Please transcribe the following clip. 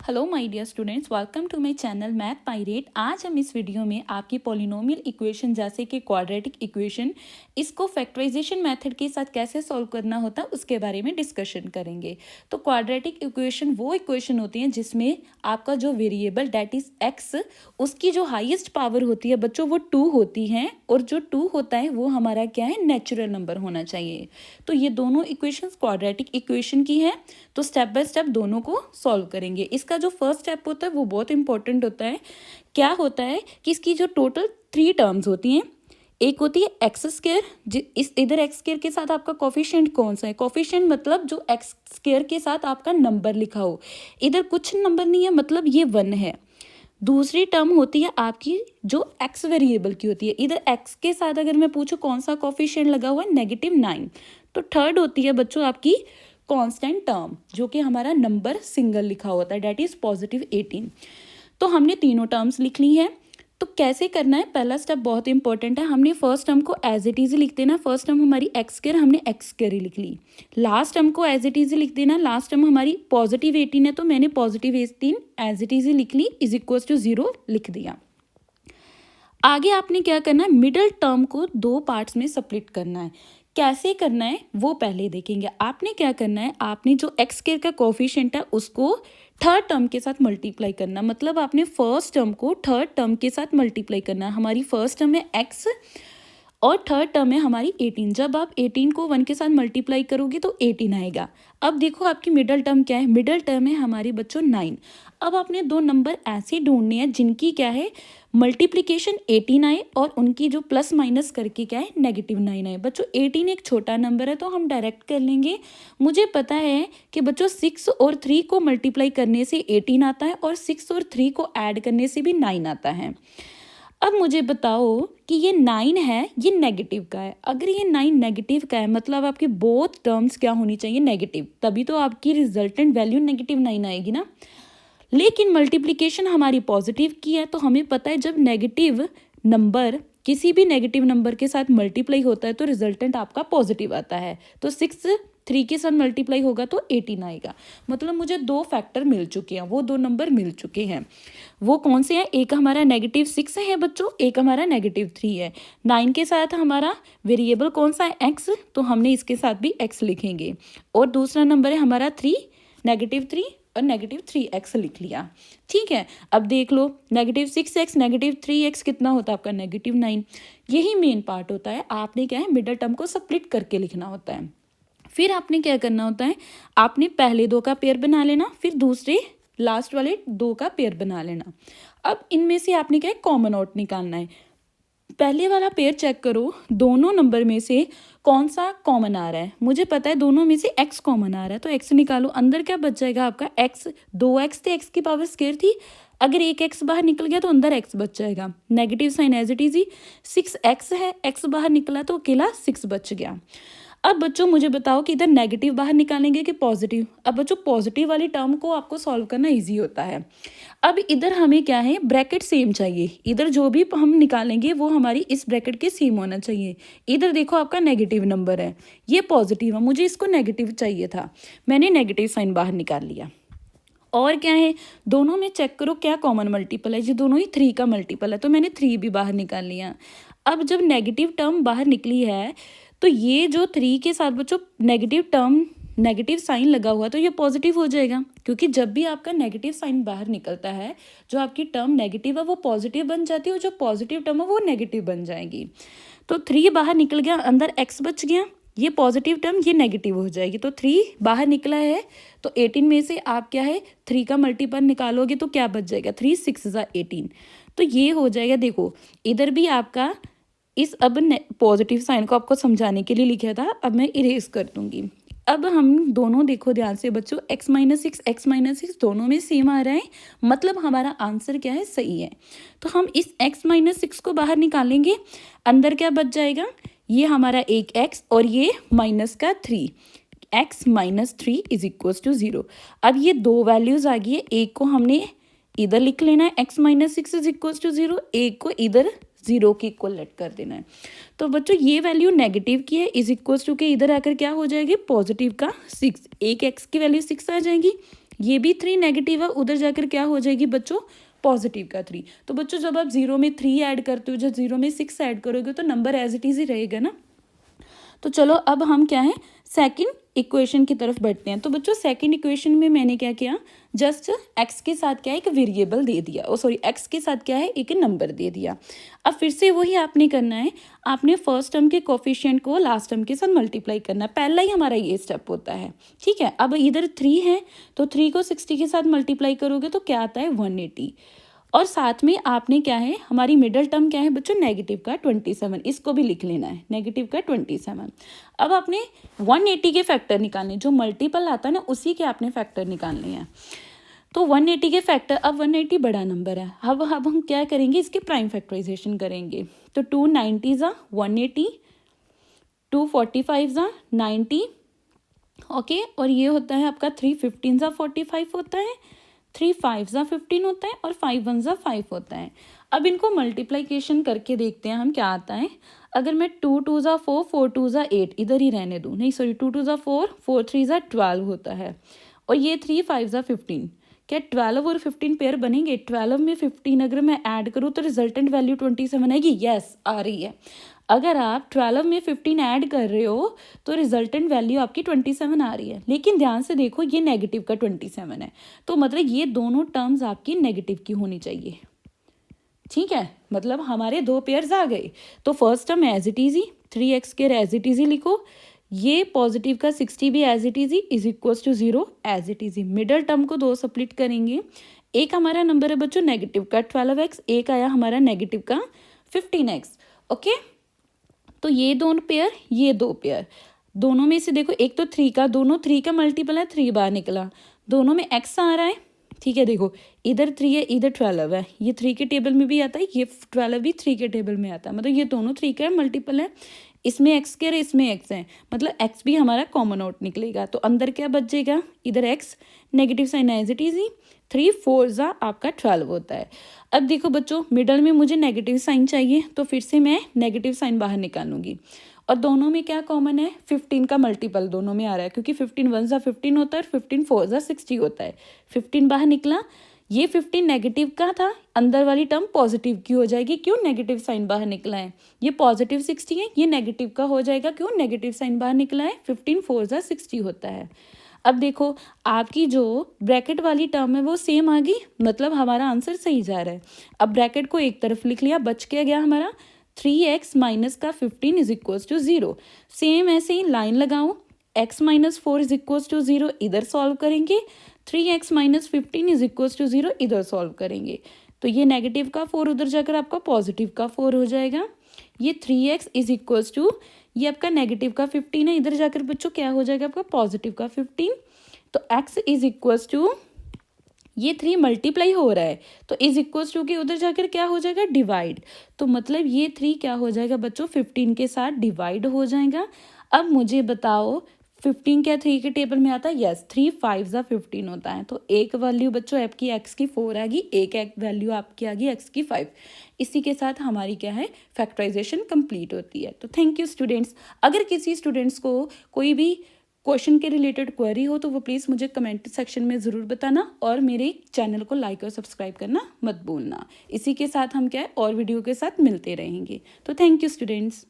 Hello my dear students, welcome to my channel Math Pirate. आज हम इस video में आपकी पॉलिनोमियल इक्वेशन जैसे कि क्वाड्रेटिक इक्वेशन, इसको फैक्टराइजेशन मेथड के साथ कैसे सॉल्व करना होता है उसके बारे में डिस्कशन करेंगे। तो क्वाड्रेटिक इक्वेशन वो इक्वेशन होती है जिसमें आपका जो वेरिएबल डेट इज एक्स, उसकी जो हाईएस्ट पावर होती है बच्चों वो 2 होती है, और जो 2 होता है वो हमारा क्या है, नेचुरल नंबर होना चाहिए। तो ये दोनों इक्वेशंस क्वाड्रेटिक इक्वेशन की है। तो स्टेप बाय स्टेप दोनों को सॉल्व करेंगे। इसका जो फर्स्ट स्टेप होता है वो बहुत इंपॉर्टेंट होता है। क्या होता है कि इसकी जो टोटल 3 टर्म्स होती हैं, एक होती है एक्स स्क्वायर, इस इधर एक्स स्क्वायर के साथ आपका कोफिशिएंट कौन सा है, कोफिशिएंट मतलब जो एक्स स्क्वायर के साथ आपका नंबर लिखा हो, इधर कुछ नंबर नहीं है मतलब ये 1 है। दूसरी टर्म होती है आपकी जो एक्स वेरिएबल की होती है, इधर एक्स के साथ अगर मैं पूछूं कौन सा कोफिशिएंट लगा हुआ है, -9। तो थर्ड होती है बच्चों आपकी कांस्टेंट टर्म, जो कि हमारा नंबर सिंगल लिखा होता है, डेट इज +18। तो हमने तीनों टर्म्स लिख ली है। तो कैसे करना है, पहला स्टेप बहुत इंपॉर्टेंट है। हमने फर्स्ट टर्म को एज इट इज लिख देना। फर्स्ट टर्म हमारी एक्स स्क्वायर, हमने एक्स स्क्वायर ही लिख ली। लास्ट टर्म को एज इट इज लिख देना। लास्ट टर्म हमारी +18 है तो मैंने +18 एज इट इज लिख ली, इज इक्वल टू 0 लिख दिया। आगे आपने क्या करना है, मिडल टर्म को 2 पार्ट्स में स्प्लिट करना है। कैसे करना है वो पहले देखेंगे। आपने क्या करना है, आपने जो एक्स स्क्वायर का कोफिशिएंट है उसको थर्ड टर्म के साथ मल्टीप्लाई करना, मतलब आपने फर्स्ट टर्म को थर्ड टर्म के साथ मल्टीप्लाई करना। हमारी फर्स्ट टर्म है एक्स और थर्ड टर्म है हमारी 18। जब आप 18 को 1 के साथ मल्टीप्लाई करोगे तो 18 आएगा। अब देखो आपकी मिडल टर्म क्या है, मिडल टर्म है हमारी बच्चों 9। अब आपने 2 नंबर ऐसे ढूंढने हैं जिनकी क्या है मल्टीप्लिकेशन 18 आए और उनकी जो प्लस माइनस करके क्या है -9 आए। बच्चों 18 एक छोटा नंबर है तो हम डायरेक्ट कर लेंगे। मुझे पता है कि बच्चों 6 और 3 को मल्टीप्लाई करने से 18 आता है और 6 और 3 को ऐड करने से भी 9 आता है। अब मुझे बताओ कि ये 9 है, ये नेगेटिव का है। अगर ये 9 नेगेटिव का है मतलब आपकी बोथ टर्म्स क्या होनी चाहिए, नेगेटिव, तभी तो आपकी रिजल्टेंट वैल्यू -9 आएगी ना। लेकिन मल्टीप्लिकेशन हमारी पॉजिटिव की है तो हमें पता है जब नेगेटिव नंबर किसी भी नेगेटिव नंबर के साथ मल्टीप्लाई होता है तो रिजल्टेंट आपका पॉजिटिव आता है। तो 6 3 के साथ मल्टीप्लाई होगा तो 18 आएगा। मतलब मुझे 2 फैक्टर मिल चुके हैं, वो 2 नंबर मिल चुके हैं। वो कौन से हैं, एक हमारा -6 है बच्चों, एक हमारा -3 है। 9 के साथ हमारा वेरिएबल कौन सा है, एक्स, तो हमने इसके साथ भी एक्स लिखेंगे। और दूसरा नंबर है हमारा 3, -3 और -3x लिख लिया। ठीक है, अब देख लो -6x -3x कितना होता है आपका -9। यही मेन पार्ट होता है। आपने क्या है मिडल टर्म को स्प्लिट करके लिखना होता है। फिर आपने क्या करना होता है, आपने पहले 2 का पेयर बना लेना, फिर दूसरे लास्ट वाले 2 का पेयर बना लेना। अब इनमें से आपने क्या है कॉमन आउट निकालना है। पहले वाला पेयर चेक करो, दोनों नंबर में से कौन सा कॉमन आ रहा है। मुझे पता है दोनों में से x कॉमन आ रहा है तो x निकालो। अंदर क्या बच जाएगा आपका x, 2x थे, x की पावर स्क्वायर थी। अगर एक x बाहर निकल गया तो अंदर x बच जाएगा। Negative sign as it is ही, 6x है, x बाहर निकला तो अकेला 6 बच गया। अब बच्चों मुझे बताओ कि इधर नेगेटिव बाहर निकालेंगे कि पॉजिटिव। अब बच्चों पॉजिटिव वाली टर्म को आपको सॉल्व करना इजी होता है। अब इधर हमें क्या है, ब्रैकेट सेम चाहिए। इधर जो भी हम निकालेंगे वो हमारी इस ब्रैकेट के सेम होना चाहिए। इधर देखो आपका नेगेटिव नंबर है, ये पॉजिटिव है, मुझे इसको नेगेटिव चाहिए था, मैंने नेगेटिव साइन बाहर निकाल लिया। और क्या है, दोनों में चेक करो क्या कॉमन मल्टीपल है, ये दोनों ही 3 का मल्टीपल है तो मैंने 3 भी बाहर निकाल लिया। अब जब नेगेटिव टर्म बाहर निकली है तो ये जो 3 के साथ बच्चों नेगेटिव टर्म, नेगेटिव साइन लगा हुआ तो ये पॉजिटिव हो जाएगा, क्योंकि जब भी आपका नेगेटिव साइन बाहर निकलता है जो आपकी टर्म नेगेटिव है वो पॉजिटिव बन जाती है और जो पॉजिटिव टर्म है वो नेगेटिव बन जाएगी। तो 3 बाहर निकल गया, अंदर x बच गया, ये पॉजिटिव टर्म ये नेगेटिव हो जाएगी। तो 3 बाहर निकला है तो 18 में से आप क्या है 3 का मल्टीपल निकालोगे तो क्या बच जाएगा, 3 6 18। तो ये हो जाएगा। देखो इधर भी आपका इस अब पॉजिटिव साइन को आपको समझाने के लिए लिखा था, अब मैं इरेज कर दूंगी। अब हम दोनों देखो ध्यान से बच्चों, x -6 दोनों में सेम आ रहा है, मतलब हमारा आंसर क्या है, सही है। तो हम इस x -6 को बाहर निकालेंगे, अंदर क्या बच जाएगा, ये हमारा एक x और ये माइनस का 3, x -3 इज इक्वल टू 0। अब ये 2 वैल्यूज आ गई है, एक को हमने इधर लिख लेना है x -6 इज इक्वल टू 0, एक को इधर 0 के इक्वल लेट कर देना है। तो बच्चों ये वैल्यू नेगेटिव की है, इज इक्वल टू के इधर आकर क्या हो जाएगी, पॉजिटिव का 6, एक x की वैल्यू 6 आ जाएगी, ये भी 3 नेगेटिव है, उधर जाकर क्या हो जाएगी बच्चों, पॉजिटिव का 3। तो बच्चों जब आप 0 में 3 ऐड करते हो, जब 0 में 6 ऐड करोगे तो नंबर एज इट इज ही रहेगा ना। तो चलो अब हम क्या है सेकंड इक्वेशन की तरफ बढ़ते हैं। तो बच्चों सेकंड इक्वेशन में मैंने क्या किया, जस्ट एक्स के साथ क्या है एक वेरिएबल दे दिया, ओ सॉरी एक्स के साथ क्या है एक नंबर दे दिया। अब फिर से वही आपने करना है, आपने फर्स्ट टर्म के कोफिशिएंट को लास्ट टर्म के साथ मल्टीप्लाई करना है, पहला ही हमारा ये स्टेप होता है, ठीक है। अब इधर 3 है तो 3 को 60 के साथ मल्टीप्लाई करोगे तो क्या आता है 180, और साथ में आपने क्या है हमारी मिडल टर्म क्या है बच्चों नेगेटिव का 27, इसको भी लिख लेना है नेगेटिव का 27। अब आपने 180 के फैक्टर निकालने, जो मल्टीपल आता है ना उसी के आपने फैक्टर निकालने हैं। तो 180 के फैक्टर, अब 180 बड़ा नंबर है, अब हम क्या करेंगे इसके प्राइम फैक्टराइजेशन करेंगे। तो 290 ज़ा 180, 245 ज़ा 90, ओके, और ये होता है आपका 315 ज़ा 45 होता है, 3 5 ज़ा 15 होता है, और 5 1 ज़ा 5 होता है। अब इनको मल्टीप्लिकेशन करके देखते हैं हम क्या आता है। अगर मैं 2 2 ज़ा 4, 4 2 ज़ा 8 इधर ही रहने दूँ, नहीं सॉरी 2 2 ज़ा 4, 4 3 ज़ा 12 होता है, और ये 3 5 ज़ा 15। क्या 12 और 15 पेयर बनेंगे? 12 में 15 अगर मैं ऐड करूँ तो रिजल्टेंट वैल्यू 27 आएगी, यस आ रही है। अगर आप 12 में 15 ऐड कर रहे हो तो रिजल्टेंट वैल्यू आपकी 27 आ रही है, लेकिन ध्यान से देखो ये नेगेटिव का 27 है, तो मतलब ये दोनों टर्म्स आपकी नेगेटिव की होनी चाहिए, ठीक है। मतलब हमारे दो पेयर्स आ गए। तो first term as it is ही 3x square as it is ही लिखो, ये पॉजिटिव का 60 भी एज इट इज ही is equals to 0 as it is ही। मिडल टर्म को 2 स्प्लिट करेंगे, एक हमारा नंबर है बच्चों नेगेटिव का 12x, एक आया हमारा नेगेटिव का 15x, ओके। तो ये दोनों पेयर, ये दो पेयर, दोनों में से देखो एक तो 3 का, दोनों 3 का मल्टीपल है, 3 बाहर निकला, दोनों में x आ रहा है, ठीक है। देखो इधर 3 है इधर 12 है, ये 3 के टेबल में भी आता है, ये 12 भी 3 के टेबल में आता है, मतलब ये दोनों 3 का मल्टीपल है, इसमें x के इसमें x है, मतलब x भी हमारा कॉमन आउट निकलेगा। तो अंदर क्या बचेगा, इधर x negative sign as it is ही, 3 4 ज़ा आपका 12 होता है। अब देखो बच्चों मिडल में मुझे नेगेटिव साइन चाहिए, तो फिर से मैं नेगेटिव साइन बाहर निकालूंगी, और दोनों में क्या कॉमन है 15 का मल्टीपल दोनों में आ रहा है, क्योंकि 15 1 ज़ा 15 होता है और 15 4 ज़ा 60 होता है। 15 बाहर निकला, ये 15 नेगेटिव का था, अंदर वाली टर्म पॉजिटिव की हो जाएगी, क्यों नेगेटिव साइन बाहर निकला है। ये पॉजिटिव 60 है, ये नेगेटिव का हो जाएगा, क्यों नेगेटिव साइन बाहर निकला है, 15 4 ज़ा 60 होता है। अब देखो आपकी जो ब्रैकेट वाली टर्म है वो सेम आ गई, मतलब हमारा आंसर सही जा रहा है। अब ब्रैकेट को एक तरफ लिख लिया, बच के गया हमारा 3x माइनस का 15 इज इक्वल्स टू 0। सेम ऐसे ही लाइन लगाओ, x minus 4 is equals to 0 इधर सॉल्व करेंगे, 3x minus 15 is equals to 0 इधर सॉल्व करेंगे। तो ये नेगेटिव का 4 उधर जाकर आपका पॉजिटिव का 4 हो जाएगा। ये 3x इज इक्वल्स टू, ये आपका नेगेटिव का 15 है, इधर जाकर बच्चों क्या हो जाएगा आपका पॉजिटिव का 15। तो x इज इक्वल्स टू, ये 3 मल्टीप्लाई हो रहा है तो इज इक्वल्स टू के उधर जाकर क्या हो जाएगा डिवाइड, तो मतलब ये 3 क्या हो जाएगा बच्चों 15 के साथ डिवाइड हो जाएगा। अब मुझे बताओ 15 क्या 3 के टेबल में आता है, यस 3 5 ज़ा 15 होता है। तो एक वैल्यू बच्चों आपकी x की 4 आ गई, एक वैल्यू आपकी आ गई x की 5। इसी के साथ हमारी क्या है फैक्टराइजेशन कंप्लीट होती है। तो थैंक यू स्टूडेंट्स। अगर किसी स्टूडेंट्स को कोई भी क्वेश्चन के रिलेटेड क्वेरी हो तो वो प्लीज़ मुझे कमेंट सेक्शन में ज़रूर बताना, और मेरे चैनल को लाइक और सब्सक्राइब करना मत भूलना। इसी के साथ हम क्या है और वीडियो के साथ मिलते रहेंगे। तो थैंक यू स्टूडेंट्स।